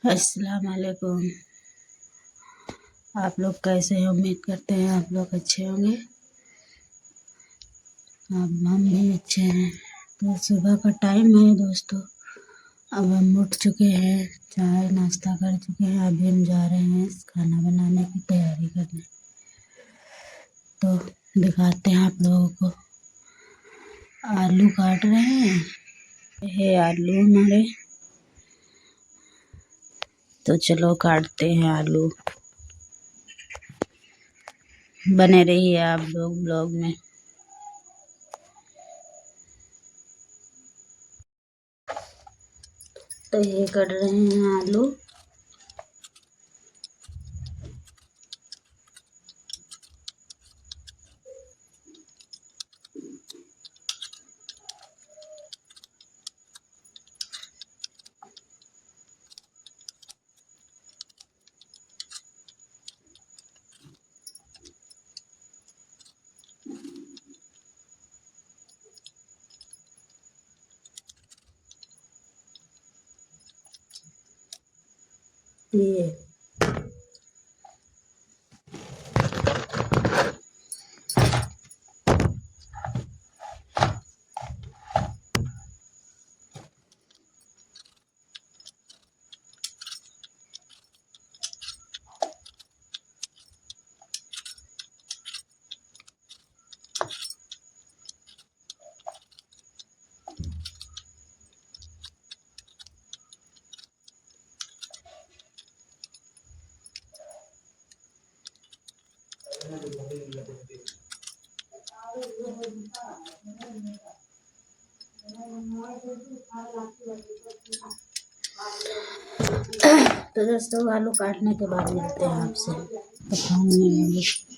अस्सलाम वालेकुम। आप लोग कैसे हैं? उम्मीद करते हैं आप लोग अच्छे होंगे। अब हम भी अच्छे हैं। तो सुबह का टाइम है दोस्तों। अब हम उठ चुके हैं, चाय नाश्ता कर चुके हैं। अभी हम जा रहे हैं खाना बनाने की तैयारी करने। तो दिखाते हैं आप लोगों को। आलू काट रहे हैं, ये आलू हमारे। तो चलो काटते हैं आलू। बने रहिए आप लोग ब्लॉग में। तो ये कट रहे हैं आलू। ये तो दोस्तों आलू काटने के बाद मिलते हैं आपसे। तो